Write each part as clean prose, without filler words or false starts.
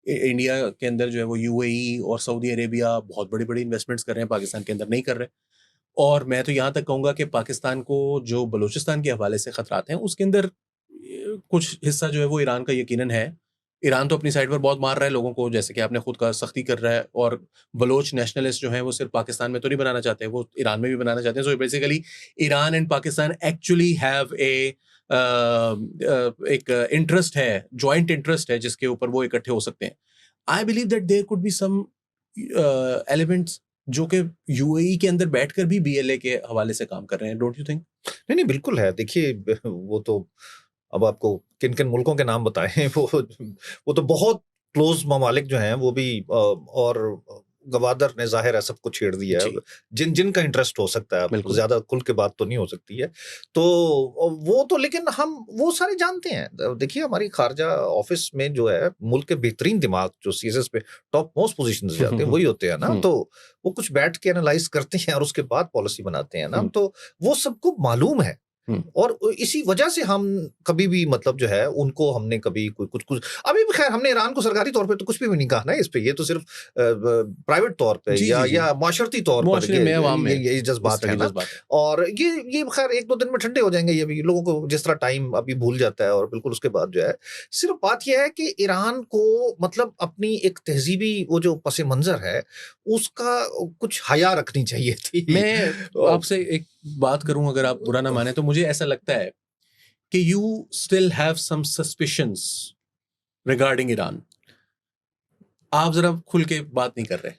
India के अंदर जो है वो यूएई और सऊदी अरेबिया बहुत बड़ी बड़ी इन्वेस्टमेंट्स कर रहे हैं, पाकिस्तान के अंदर नहीं कर रहे। और मैं तो यहाँ तक कहूँगा कि पाकिस्तान को जो बलूचिस्तान के हवाले से खतरात हैं, उसके अंदर कुछ हिस्सा जो है वो ईरान का यकीनन है। ईरान तो अपनी साइड पर बहुत मार रहा है लोगों को, जैसे कि आपने खुद कहा, सख्ती कर रहा है, और बलोच नेशनलिस्ट जो हैं वो सिर्फ पाकिस्तान में तो नहीं बनाना चाहते, वो ईरान में भी बनाना चाहते हैं। So basically Iran and Pakistan actually have एक इंटरेस्ट है, जॉइंट इंटरेस्ट है, जिसके ऊपर वो इकट्ठे हो सकते हैं। I believe that there could be some elements जो कि यूएई के अंदर बैठकर भी बीएलए के हवाले से काम कर रहे हैं। Don't you think? नहीं नहीं, बिल्कुल है। देखिए, वो तो अब आपको किन किन मुल्कों के नाम बताएं वो तो बहुत क्लोज ममालिक जो हैं वो भी और गवादर ने जाहिर है सबको छेड़ दिया है, जिन जिन का इंटरेस्ट हो सकता है। अब ज्यादा खुल के बात तो नहीं हो सकती है, तो वो तो, लेकिन हम वो सारे जानते हैं। देखिए, हमारी खारजा ऑफिस में जो है मुल्क के बेहतरीन दिमाग जो सीएसएस पे टॉप मोस्ट पोजीशन जाते हैं वही होते हैं ना, तो वो कुछ बैठ के एनालाइज करते हैं और उसके बाद पॉलिसी बनाते हैं ना, तो वो सबको मालूम है। और इसी वजह से हम कभी भी मतलब जो है उनको हमने कभी कुछ अभी भी, खैर, हमने ईरान को सरकारी तौर पे तो कुछ भी नहीं कहा ना इस पे, ये तो सिर्फ प्राइवेट तौर पे या माशरती तौर पर ये जज्बात है ना। और ये खैर 1-2 दिन में ठंडे हो जाएंगे, ये भी लोगों को जिस तरह टाइम अभी भूल जाता है, और बिल्कुल उसके बाद जो है सिर्फ बात यह है कि ईरान को मतलब अपनी एक तहजीबी वो जो पस मंजर है उसका कुछ हया रखनी चाहिए थी। मैं आपसे एक बात करूं, अगर आप बुरा ना माने, तो मुझे ऐसा लगता है कि you still have some suspicions regarding Iran. आप जरा खुल के बात नहीं कर रहे।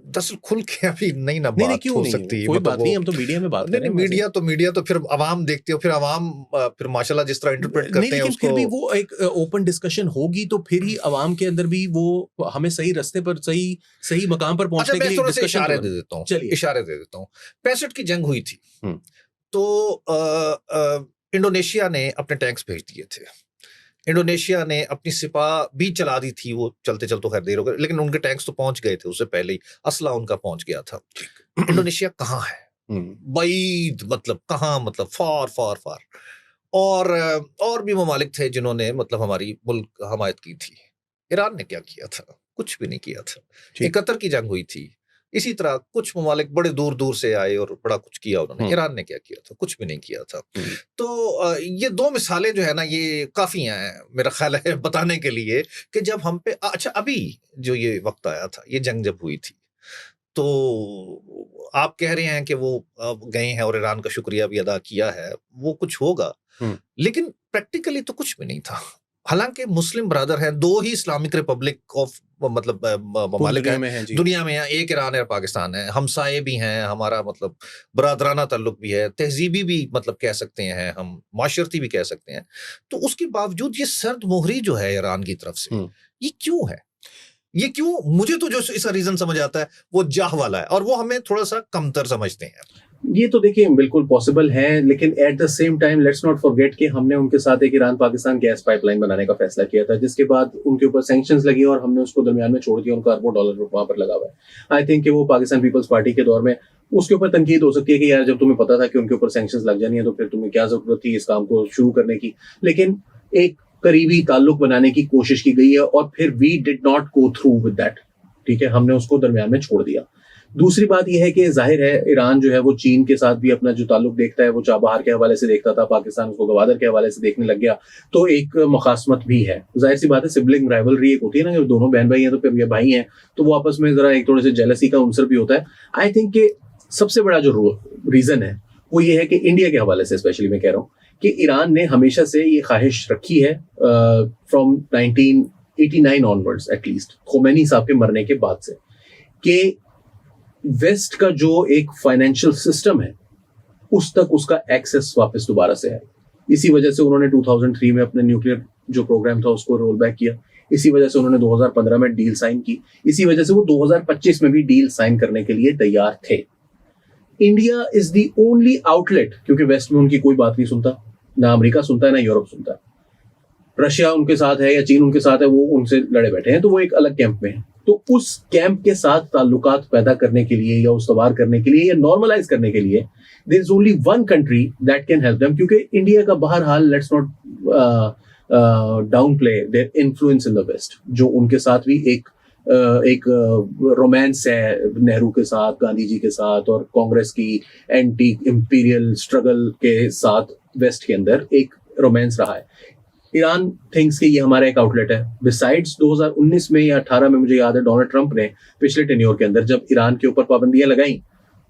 दरअसल खुल के अभी नहीं ना बात हो सकती है, कोई बात नहीं, हम तो मीडिया में बात कर रहे हैं। मीडिया तो फिर अवाम देखती है, फिर अवाम फिर माशाल्लाह जिस तरह इंटरप्रेट करते हैं उसको, फिर भी वो एक ओपन डिस्कशन होगी तो फिर ही अवाम के अंदर भी वो हमें सही रास्ते पर, सही मकाम पर पहुंचने के लिए डिस्कशन इशारे दे देता हूँ। चलिए, इशारे दे देता हूँ। 65 की जंग हुई थी, तो इंडोनेशिया ने अपने टैंक्स भेज दिए थे, इंडोनेशिया ने अपनी सिपाह भी चला दी थी, वो चलते चलते खैर देर हो गई, लेकिन उनके टैंक्स तो पहुंच गए थे, उससे पहले ही असला उनका पहुंच गया था। इंडोनेशिया कहाँ है? बैद, मतलब कहाँ, मतलब फार फार फार। और भी ममालिक थे जिन्होंने मतलब हमारी मुल्क हमायत की थी। ईरान ने क्या किया था? कुछ भी नहीं किया था। 71 की जंग हुई थी, इसी तरह कुछ ममालिक बड़े दूर दूर से आए और बड़ा कुछ किया उन्होंने। ईरान ने क्या किया था? कुछ भी नहीं किया था। तो ये 2 मिसालें जो है ना, ये काफी हैं मेरा ख्याल है बताने के लिए कि जब हम पे, अच्छा, अभी जो ये वक्त आया था, ये जंग जब हुई थी, तो आप कह रहे हैं कि वो गए हैं और ईरान का शुक्रिया भी अदा किया है, वो कुछ होगा, लेकिन प्रैक्टिकली तो कुछ भी नहीं था। हालांकि मुस्लिम ब्रदर हैं, 2 ही इस्लामिक रिपब्लिक ऑफ मतलब ममालिक हैं दुनिया में, एक ईरान है और पाकिस्तान है। हमसाये भी हैं, हमारा मतलब बरादराना ताल्लुक भी है, तहजीबी भी मतलब कह सकते हैं, हम माशरती भी कह सकते हैं। तो उसके बावजूद ये सर्द मोहरी जो है ईरान की तरफ से, ये क्यों है? ये क्यों? मुझे तो जो इसका रीजन समझ आता है वो जाह वाला है, और वो हमें थोड़ा सा कमतर समझते हैं। ये तो देखिए बिल्कुल पॉसिबल है, लेकिन eight the same time let's not forget कि हमने उनके साथ एक ईरान पाकिस्तान गैस पाइपलाइन बनाने का फैसला किया था, जिसके बाद उनके ऊपर सैंक्शंस लगी और हमने उसको दरमियान में छोड़ दिया। उनका अरबों डॉलर वहां पर लगा हुआ है। आई थिंक कि वो पाकिस्तान पीपल्स पार्टी के दौर में उसके ऊपर तनकीद हो सकती है कि यार, जब तुम्हें पता था कि उनके ऊपर सैंक्शंस लग जानी है तो फिर तुम्हें क्या जरूरत थी इस काम को शुरू करने की। लेकिन एक करीबी ताल्लुक बनाने की कोशिश की गई है और फिर we did not go through with that. ठीक है, हमने उसको दरमियान में छोड़ दिया। दूसरी बात यह है कि जाहिर है ईरान जो है वो चीन के साथ भी अपना जो ताल्लुक देखता है वो चाबहार के हवाले से देखता था, पाकिस्तान उसको गवादर के हवाले से देखने लग गया, तो एक मुखासमत भी है। जाहिर सी बात है, सिबलिंग राइवलरी एक होती है ना, कि दोनों बहन भाई हैं तो फिर ये भाई हैं, तो वो आपस में जरा एक थोड़े से जेलसी का उनसर भी होता है। आई थिंक कि सबसे बड़ा जो रीजन है वो ये है कि इंडिया के हवाले से स्पेशली मैं कह रहा हूँ कि ईरान ने हमेशा से ये ख्वाहिश रखी है फ्रॉम 1989 ऑनवर्ड्स एटलीस्ट, खोमेनी साहब के मरने के बाद से, कि वेस्ट का जो एक फाइनेंशियल सिस्टम है उस तक उसका एक्सेस वापस दोबारा से है। इसी वजह से उन्होंने 2003 में अपने न्यूक्लियर जो प्रोग्राम था उसको रोल बैक किया। इसी वजह से उन्होंने 2015 में डील साइन की। इसी वजह से वो 2025 में भी डील साइन करने के लिए तैयार थे। India is the only outlet, क्योंकि वेस्ट में उनकी कोई बात नहीं सुनता, ना अमेरिका सुनता है ना यूरोप सुनता है। रशिया उनके साथ है या चीन उनके साथ है, वो उनसे लड़े बैठे हैं, तो वो एक अलग कैंप में है। तो उस कैंप के साथ ताल्लुकात पैदा करने के लिए या उसवार करने के लिए या नॉर्मलाइज करने के लिए there is only one country that can help them, क्योंकि इंडिया का बहरहाल let's not downplay their influence in the west, जो उनके साथ भी एक रोमांस है नेहरू के साथ, गांधी जी के साथ और कांग्रेस की एंटी इंपीरियल स्ट्रगल के साथ वेस्ट के अंदर एक रोमांस रहा है। ईरान थिंक्स कि ये हमारा एक आउटलेट है। बिसाइड्स 2019 में या 18 में मुझे याद है डोनाल्ड ट्रंप ने पिछले टेन्योर के अंदर जब ईरान के ऊपर पाबंदियां लगाई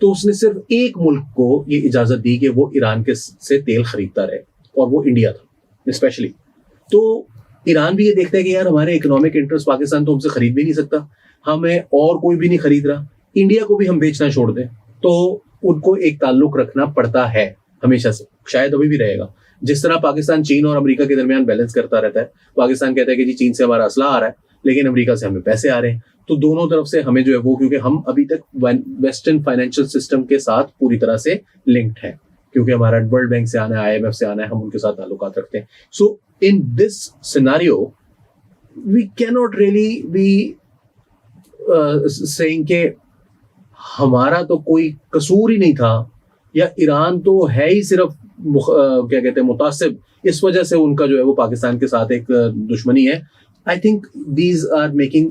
तो उसने सिर्फ एक मुल्क को ये इजाजत दी कि वो ईरान के से तेल खरीदता रहे, और वो इंडिया था स्पेशली। तो ईरान भी ये देखता है कि यार हमारे इकोनॉमिक इंटरेस्ट पाकिस्तान तो हमसे खरीद भी नहीं सकता, हमें और कोई भी नहीं खरीद रहा, इंडिया को भी हम बेचना छोड़ दें, तो उनको एक ताल्लुक रखना पड़ता है हमेशा से, शायद अभी भी रहेगा। जिस तरह पाकिस्तान चीन और अमेरिका के दरमियान बैलेंस करता रहता है, पाकिस्तान कहता है कि जी चीन से हमारा असला आ रहा है लेकिन अमेरिका से हमें पैसे आ रहे हैं, तो दोनों तरफ से हमें जो है वो, क्योंकि हम अभी तक वेस्टर्न फाइनेंशियल सिस्टम के साथ पूरी तरह से लिंक्ड है, क्योंकि हमारा वर्ल्ड बैंक से आना है, IMF से आना है, हम उनके साथ ताल्लुकात रखते हैं। So in this scenario we cannot really be saying कि हमारा तो कोई कसूर ही नहीं था, या ईरान तो है ही सिर्फ क्या कहते हैं मुतासिब, इस वजह से उनका जो है वो पाकिस्तान के साथ एक दुश्मनी है। I think these are making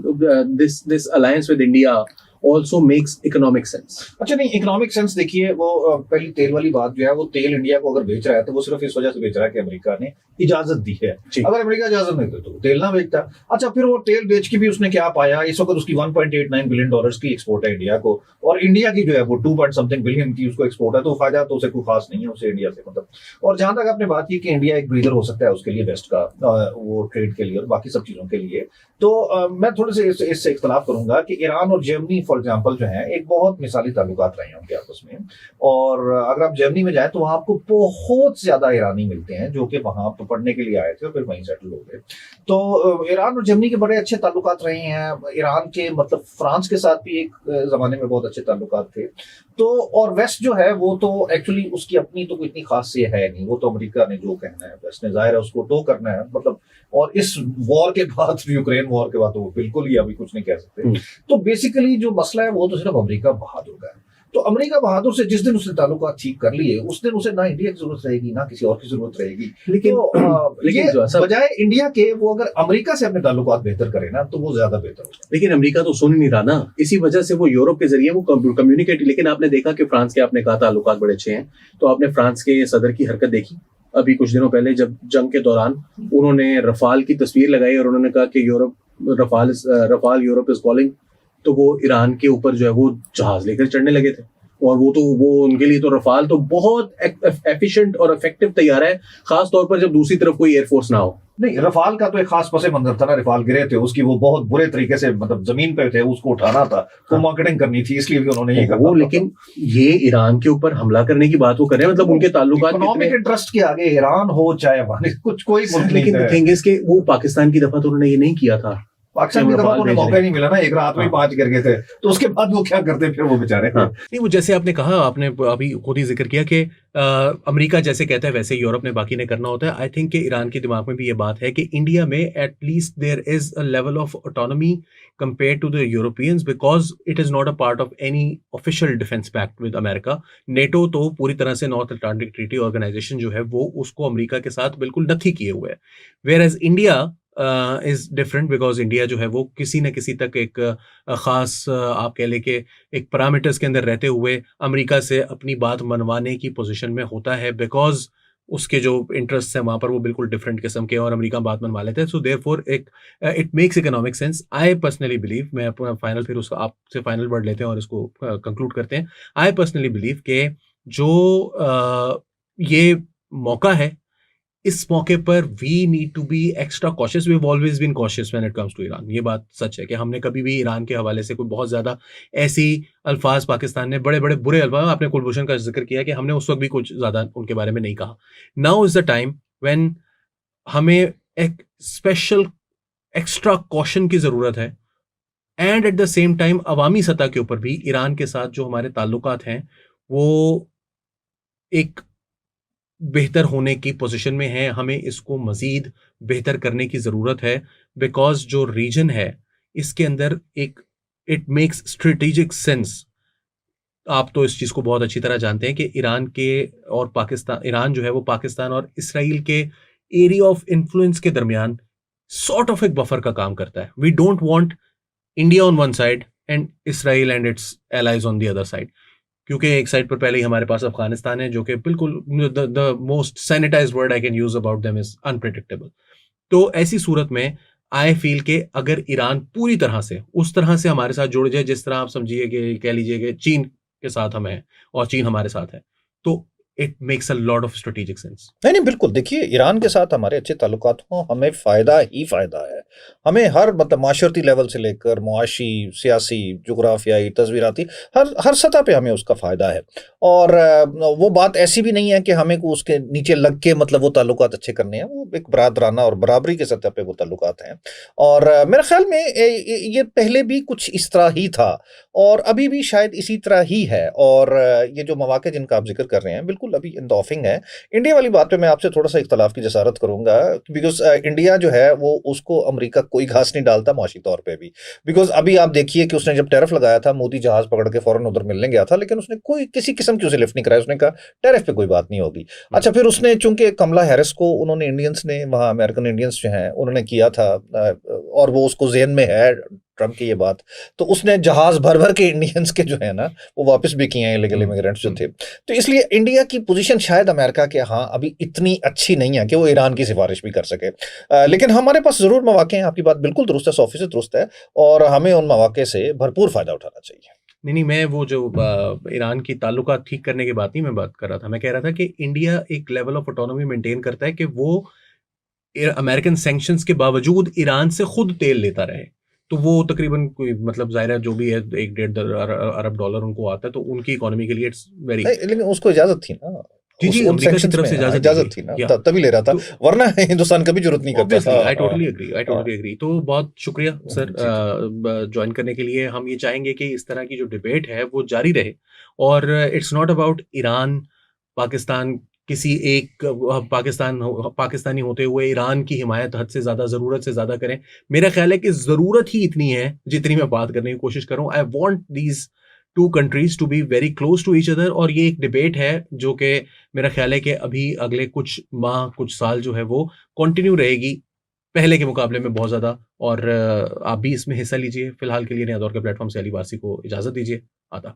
this alliance with India also makes economic sense. अच्छा, नहीं इकोनॉमिक सेंस देखिए, वो पहली तेल वाली बात जो है, वो तेल इंडिया को अगर बेच रहा है तो वो सिर्फ इस वजह से बेच रहा है कि अमेरिका ने इजाजत दी है। अगर अमेरिका इजाजत नहीं देता तो तेल ना बेचता। अच्छा, फिर वो तेल बेच के भी उसने क्या पाया? इस वक्त उसकी $1.89 बिलियन की एक्सपोर्ट है इंडिया को, और इंडिया की जो है वो 2 बिलियन की उसको एक्सपोर्ट है, तो फायदा तो उसे कोई खास नहीं है उसे इंडिया से, मतलब। और जहां तक आपने बात की कि इंडिया एक ब्रीदर हो सकता है उसके लिए वेस्ट का, वो ट्रेड के लिए और बाकी सब चीजों के लिए, तो मैं थोड़े से इससे इख्तलाफ करूंगा कि ईरान और जर्मनी फॉर एग्जांपल जो है एक बहुत मिसाली ताल्लुकात रहे हैं उनके आपस में, और अगर आप जर्मनी में जाएं तो वहां आपको बहुत ज्यादा ईरानी मिलते हैं जो कि वहां पढ़ने के लिए आए थे और फिर वहीं सेटल हो गए। तो ईरान और जर्मनी के बड़े अच्छे ताल्लुकात रहे हैं। ईरान के मतलब फ्रांस के साथ भी एक जमाने में बहुत अच्छे ताल्लुकात थे। तो और वेस्ट जो है वो तो एक्चुअली उसकी अपनी तो कोई इतनी खास से है नहीं, वो तो अमेरिका ने जो कहना है वेस्ट ने जाहिर है उसको टो करना है, मतलब। और इस वॉर के बाद, यूक्रेन वॉर के बाद, तो वो बिल्कुल ही अभी कुछ नहीं कह सकते। तो बेसिकली जो मसला है वो तो सिर्फ अमेरिका बहादुर का है। तो अमेरिका बहादुर से जिस दिन उसने ताल्लुकात ठीक कर लिए, उस दिन उसे ना इंडिया की जरूरत रहेगी ना किसी और की जरूरत रहेगी। लेकिन तो बजाय इंडिया के वो अगर अमेरिका से अपने ताल्लुकात बेहतर करे ना तो वो ज्यादा बेहतर होगा। लेकिन अमेरिका तो सुन नहीं रहा ना, इसी वजह से वो यूरोप के जरिए वो कम्युनिकेट। लेकिन आपने देखा कि फ्रांस के, आपने कहा ताल्लुकात बड़े अच्छे हैं, तो आपने फ्रांस के सदर की हरकत देखी अभी कुछ दिनों पहले, जब जंग के दौरान उन्होंने रफाल की तस्वीर लगाई और उन्होंने कहा कि रफाल यूरोप इज कॉलिंग, तो वो ईरान के ऊपर जो है वो जहाज लेकर चढ़ने लगे थे। और वो उनके लिए तो रफाल तो बहुत एफिशिएंट और इफेक्टिव तैयार है, खास तौर पर जब दूसरी तरफ कोई एयरफोर्स ना हो। नहीं, रफाल का तो एक खास पसे मंजर था ना, रफाल गिरे थे, उसकी वो बहुत बुरे तरीके से मतलब जमीन पे थे, उसको उठाना था, तो मार्केटिंग करनी थी, इसलिए भी उन्होंने ये वो। लेकिन ये ईरान के ऊपर हमला करने की बात वो कर रहे हैं, मतलब उनके ताल्लुकात इकोनॉमिक इंटरेस्ट के आगे ईरान हो चाहे कुछ कोई मुल्क नहीं है। लेकिन थिंग इज कि वो पाकिस्तान की दफा तो उन्होंने ये नहीं किया था। पाकिस्तान की दफा तो उन्हें मौका ही नहीं मिला ना, एक रात में 5 गिर गए थे, तो उसके बाद वो क्या करते फिर वो बेचारे। नहीं, वो जैसे आपने कहा, आपने अभी खुद ही जिक्र किया कि अमेरिका जैसे कहता है वैसे यूरोप ने बाकी ने करना होता है। आई थिंक कि ईरान के दिमाग में भी ये बात है कि इंडिया में at least there is a level of autonomy compare to the Europeans, because it is not a part of any official defence pact with America. NATO तो पूरी तरह से नॉर्थ अटलांटिक ट्रीटी ऑर्गेनाइजेशन जो है वो उसको America के साथ बिल्कुल नथी किए हुए है, whereas India is different, because India जो है वो किसी न किसी तक एक खास आप कह ले कि एक पैरामीटर्स के अंदर रहते हुए अमेरिका से अपनी बात मनवाने की पोजीशन में होता है, बिकॉज उसके जो इंटरेस्ट है वहां पर वो बिल्कुल डिफरेंट किस्म के, और अमेरिका बात मनवा लेते हैं। सो देयरफॉर एक it makes economic sense. I personally believe, मैं अपना फाइनल फिर उसका आपसे फाइनल वर्ड लेते हैं और इसको कंक्लूड करते हैं। आई पर्सनली बिलीव कि जो ये मौका है, इस मौके पर we need to be extra cautious. We have always been cautious when it comes to Iran. ये बात सच है कि हमने कभी भी ईरान के हवाले से कोई बहुत ज्यादा ऐसी अल्फाज, पाकिस्तान ने बड़े बड़े बुरे अल्फाज, आपने कुलभूषण का जिक्र किया कि हमने उस वक्त भी कुछ ज्यादा उनके बारे में नहीं कहा। Now is the time when हमें एक स्पेशल एक्स्ट्रा कॉशन की जरूरत है, and at the same time अवामी सतह के ऊपर भी ईरान के साथ जो हमारे ताल्लुकात हैं वो एक बेहतर होने की पोजीशन में है। हमें इसको मजीद बेहतर करने की ज़रूरत है, बिकॉज जो रीजन है इसके अंदर एक इट मेक्स स्ट्रेटेजिक सेंस। आप तो इस चीज़ को बहुत अच्छी तरह जानते हैं कि ईरान के और पाकिस्तान, ईरान जो है वो पाकिस्तान और इसराइल के एरिया ऑफ इन्फ्लुएंस के दरमियान सॉर्ट ऑफ एक बफर का काम करता है. We don't want India on one side and Israel and its allies on the other side, क्योंकि एक साइड पर पहले ही हमारे पास अफगानिस्तान है जो कि बिल्कुल the most sanitised word I can use about them is unpredictable. तो ऐसी सूरत में आई फील कि अगर ईरान पूरी तरह से उस तरह से हमारे साथ जुड़ जाए जिस तरह आप समझिए कि कह लीजिए कि चीन के साथ हम हैं और चीन हमारे साथ है, तो it makes a lot of strategic sense. नहीं नहीं बिल्कुल, देखिए ईरान के साथ हमारे अच्छे ताल्लुकात हों, हमें फ़ायदा ही फ़ायदा है. हमें हर मतलब माशरती लेवल से लेकर मुआशी, सियासी, जुग्राफियाई, तस्वीराती हर सतह पे हमें उसका फ़ायदा है. और वो बात ऐसी भी नहीं है कि हमें को उसके नीचे लग के मतलब वो ताल्लुकात अच्छे करने हैं. वो एक बरादराना और बराबरी के सतह पे वो ताल्लुकात हैं. और मेरे ख्याल में ये पहले भी कुछ इस तरह ही था और अभी भी शायद इसी तरह ही है. और ये जो मौके जिनका आप जिक्र कर रहे हैं बिल्कुल अभी इन द ऑफिंग है. इंडिया वाली बात पे मैं आपसे थोड़ा सा इख्तलाफ की जसारत करूंगा, बिकॉज इंडिया जो है वो उसको अमेरिका कोई घास नहीं डालता माशी तौर पे भी. बिकॉज अभी आप देखिए कि उसने जब टैरिफ लगाया था, मोदी जहाज पकड़ के फौरन उधर मिलने गया था, लेकिन उसने कोई किसी किस्म की उसे लिफ्ट नहीं कराया. उसने कहा टैरिफ पे कोई बात नहीं होगी. अच्छा, फिर उसने चूंकि कमला हैरिस को उन्होंने इंडियंस ने वहाँ अमेरिकन इंडियंस जो हैं उन्होंने किया था और वो उसको जेहन में है ट्रम्प की ये बात, तो उसने जहाज भर भर के इंडियंस के जो है ना वो वापस भी किए हैं इलीगल इमिग्रेंट्स जो थे. तो इसलिए इंडिया की पोजीशन शायद अमेरिका के हाँ अभी इतनी अच्छी नहीं है कि वो ईरान की सिफारिश भी कर सके. लेकिन हमारे पास ज़रूर मौके हैं. आपकी बात बिल्कुल दुरुस्त है, 100% दुरुस्त है और हमें उन मौके से भरपूर फ़ायदा उठाना चाहिए. नहीं, मैं वो जो ईरान की ताल्लुकात ठीक करने की बात नहीं मैं बात कर रहा था. मैं कह रहा था कि इंडिया एक लेवल ऑफ ऑटोनॉमी मेंटेन करता है कि वो अमेरिकन सैंक्शंस के बावजूद ईरान से खुद तेल लेता रहे. तो वो तकरीबन कोई मतलब ज़ाहिर है जो भी है 1-1.5 अरब डॉलर उनको आता है, तो उनकी इकोनॉमी के लिए इट्स वेरी. नहीं, लेकिन उसको इजाज़त थी ना. जी जी, उन अमेरिका की sanctions तरफ में से इजाज़त थी ना, या तभी ले रहा था, तो वरना हिंदुस्तान कभी जरूरत नहीं करता. ऑब्वियसली हाँ आई हाँ टोटली एग्री, आई हाँ टोटली एग्री. तो बहुत शुक्रिया सर जी जी. ज्वाइन करने के लिए. हम ये चाहेंगे कि इस तरह की जो डिबेट है वो जारी रहे और it's not about Iran Pakistan, किसी एक पाकिस्तानी होते हुए ईरान की हिमायत हद से ज़्यादा ज़रूरत से ज़्यादा करें. मेरा ख्याल है कि ज़रूरत ही इतनी है जितनी मैं बात करने की कोशिश कर रहा हूँ. I want these two countries to be very close to each other. और ये एक डिबेट है जो कि मेरा ख्याल है कि अभी अगले कुछ माह कुछ साल जो है वो कंटिन्यू रहेगी पहले के मुकाबले में बहुत ज़्यादा. और आप भी इसमें हिस्सा लीजिए. फिलहाल के लिए नया दौर के प्लेटफॉर्म से अली वारसी को इजाज़त दीजिए. आदाब.